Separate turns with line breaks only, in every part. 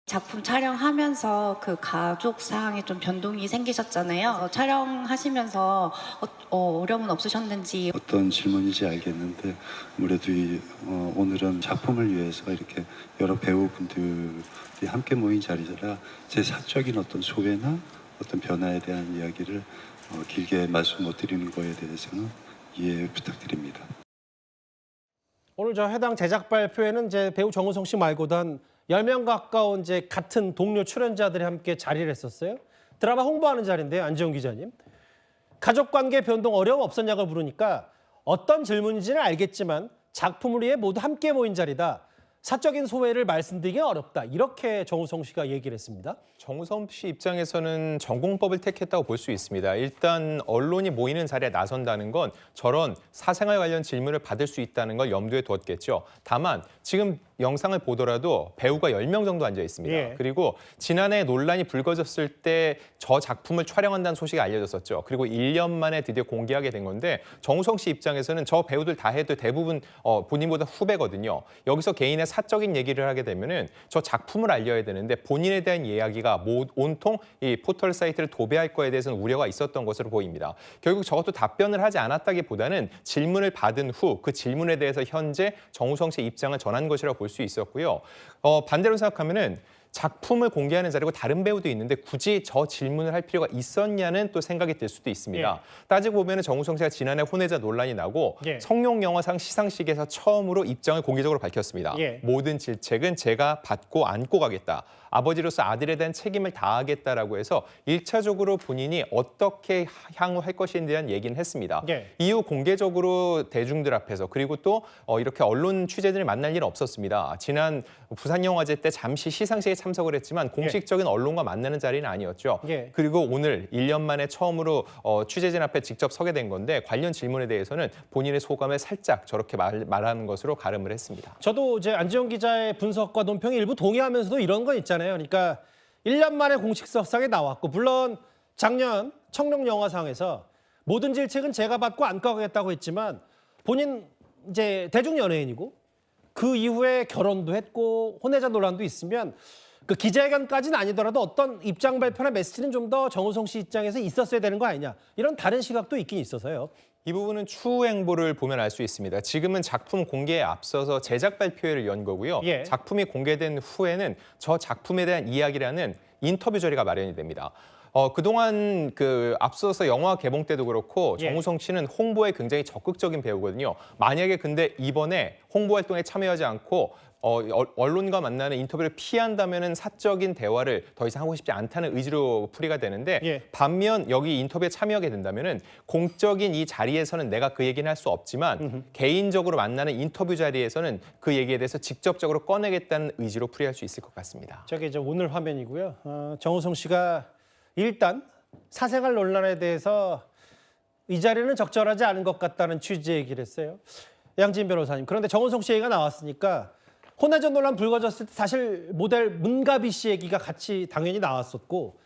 작품 촬영하면서 그 가족 사항에 좀 변동이 생기셨잖아요. 촬영하시면서 어려움은 없으셨는지.
어떤 질문인지 알겠는데 아무래도 오늘은 작품을 위해서 이렇게 여러 배우분들이 함께 모인 자리라 제 사적인 어떤 소회나 어떤 변화에 대한 이야기를 길게 말씀 못 드리는 거에 대해서는 이해 부탁드립니다.
오늘 저 해당 제작 발표에는 이제 배우 정우성 씨 말고도 한 10명 가까운 이제 같은 동료 출연자들이 함께 자리를 했었어요. 드라마 홍보하는 자리인데요, 안지영 기자님. 가족관계 변동 어려움 없었냐고 물으니까 어떤 질문인지는 알겠지만 작품을 위해 모두 함께 모인 자리다. 사적인 소회를 말씀드리기는 어렵다. 이렇게 정우성 씨가 얘기를 했습니다.
정우성 씨 입장에서는 전공법을 택했다고 볼 수 있습니다. 일단 언론이 모이는 자리에 나선다는 건 저런 사생활 관련 질문을 받을 수 있다는 걸 염두에 두었겠죠. 다만 지금 영상을 보더라도 배우가 10명 정도 앉아 있습니다.
예.
그리고 지난해 논란이 불거졌을 때 저 작품을 촬영한다는 소식이 알려졌었죠. 그리고 1년 만에 드디어 공개하게 된 건데 정우성 씨 입장에서는 저 배우들 다 해도 대부분 본인보다 후배거든요. 여기서 개인의 사적인 얘기를 하게 되면은 저 작품을 알려야 되는데 본인에 대한 이야기가 온통 이 포털 사이트를 도배할 거에 대해서는 우려가 있었던 것으로 보입니다. 결국 저것도 답변을 하지 않았다기보다는 질문을 받은 후 그 질문에 대해서 현재 정우성 씨의 입장을 전한 것이라고 볼 수 있었고요. 반대로 생각하면은 작품을 공개하는 자리고 다른 배우도 있는데 굳이 저 질문을 할 필요가 있었냐는 또 생각이 들 수도 있습니다.
예.
따지고 보면 정우성 씨가 지난해 혼외자 논란이 나고
예.
성룡영화상 시상식에서 처음으로 입장을 공개적으로 밝혔습니다.
예.
모든 질책은 제가 받고 안고 가겠다. 아버지로서 아들에 대한 책임을 다하겠다라고 해서 1차적으로 본인이 어떻게 향후 할 것인에 대한 얘기는 했습니다.
예.
이후 공개적으로 대중들 앞에서 그리고 또 이렇게 언론 취재진을 만날 일은 없었습니다. 지난 부산영화제 때 잠시 시상식에 참석을 했지만 공식적인 언론과 만나는 자리는 아니었죠.
예.
그리고 오늘 1년 만에 처음으로 취재진 앞에 직접 서게 된 건데 관련 질문에 대해서는 본인의 소감을 살짝 저렇게 말하는 것으로 가름을 했습니다.
저도 이제 안지영 기자의 분석과 논평에 일부 동의하면서도 이런 건 있잖아요. 그러니까 1년 만에 공식 석상에 나왔고 물론 작년 청룡영화상에서 모든 질책은 제가 받고 안고 가겠다고 했지만 본인 이제 대중 연예인이고 그 이후에 결혼도 했고 혼외자 논란도 있으면 그 기자회견까지는 아니더라도 어떤 입장 발표나 메시지는 좀 더 정우성 씨 입장에서 있었어야 되는 거 아니냐 이런 다른 시각도 있긴 있어서요.
이 부분은 추후 행보를 보면 알 수 있습니다. 지금은 작품 공개에 앞서서 제작 발표회를 연 거고요.
예.
작품이 공개된 후에는 저 작품에 대한 이야기라는 인터뷰 자리가 마련이 됩니다. 그동안 앞서서 영화 개봉 때도 그렇고
예.
정우성 씨는 홍보에 굉장히 적극적인 배우거든요. 만약에 근데 이번에 홍보 활동에 참여하지 않고 언론과 만나는 인터뷰를 피한다면은 사적인 대화를 더 이상 하고 싶지 않다는 의지로 풀이가 되는데
예.
반면 여기 인터뷰에 참여하게 된다면은 공적인 이 자리에서는 내가 그 얘기는 할 수 없지만 개인적으로 만나는 인터뷰 자리에서는 그 얘기에 대해서 직접적으로 꺼내겠다는 의지로 풀이할 수 있을 것 같습니다.
저게 이제 오늘 화면이고요. 정우성 씨가 일단 사생활 논란에 대해서 이 자리는 적절하지 않은 것 같다는 취지의 얘기를 했어요. 양지인 변호사님. 그런데 정우성 씨 얘기가 나왔으니까 혼외자 논란 불거졌을 때 사실 모델 문가비 씨 얘기가 같이 당연히 나왔었고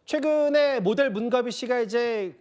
최근에 모델 문가비 씨가 이제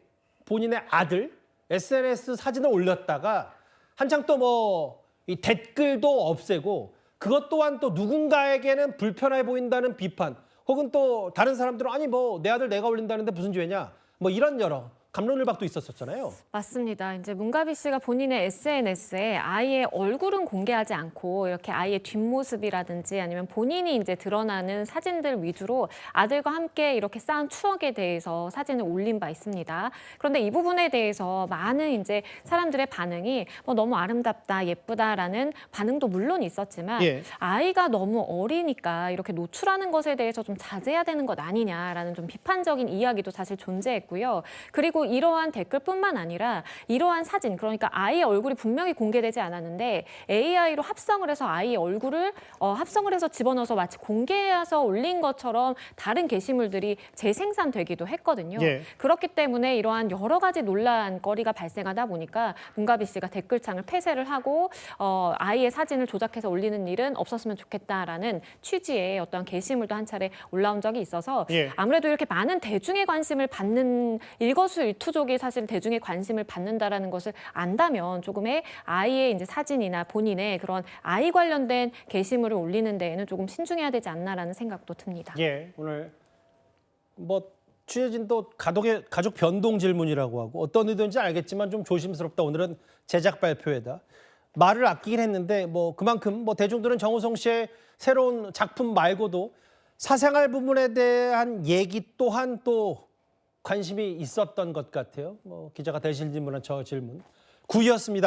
본인의 아들 SNS 사진을 올렸다가 한창 또 이 댓글도 없애고 그것 또한 또 누군가에게는 불편해 보인다는 비판 혹은 또 다른 사람들은 아니 내 아들 내가 올린다는데 무슨 죄냐 이런 여러 갑론을박도 있었잖아요.
맞습니다. 이제 문가비 씨가 본인의 SNS에 아이의 얼굴은 공개하지 않고 이렇게 아이의 뒷모습이라든지 아니면 본인이 이제 드러나는 사진들 위주로 아들과 함께 이렇게 쌓은 추억에 대해서 사진을 올린 바 있습니다. 그런데 이 부분에 대해서 많은 이제 사람들의 반응이 너무 아름답다, 예쁘다라는 반응도 물론 있었지만
예.
아이가 너무 어리니까 이렇게 노출하는 것에 대해서 좀 자제해야 되는 것 아니냐라는 좀 비판적인 이야기도 사실 존재했고요. 그리고 이러한 댓글뿐만 아니라 이러한 사진, 그러니까 아이의 얼굴이 분명히 공개되지 않았는데 AI로 합성을 해서 아이의 얼굴을 합성을 해서 집어넣어서 마치 공개해서 올린 것처럼 다른 게시물들이 재생산되기도 했거든요.
예.
그렇기 때문에 이러한 여러 가지 논란거리가 발생하다 보니까 문가비 씨가 댓글창을 폐쇄를 하고 아이의 사진을 조작해서 올리는 일은 없었으면 좋겠다라는 취지의 어떤 게시물도 한 차례 올라온 적이 있어서
예.
아무래도 이렇게 많은 대중의 관심을 받는 일거수일투 일투족이 사실 대중의 관심을 받는다라는 것을 안다면 조금의 아이의 이제 사진이나 본인의 그런 아이 관련된 게시물을 올리는 데에는 조금 신중해야 되지 않나라는 생각도 듭니다.
예, 오늘 뭐 취재진도 가족 변동 질문이라고 하고 어떤 의도인지 알겠지만 좀 조심스럽다. 오늘은 제작 발표에다 말을 아끼긴 했는데 뭐 그만큼 뭐 대중들은 정우성 씨의 새로운 작품 말고도 사생활 부분에 대한 얘기 또한 또 관심이 있었던 것 같아요. 뭐 기자가 대신 질문한 저 질문 9위였습니다.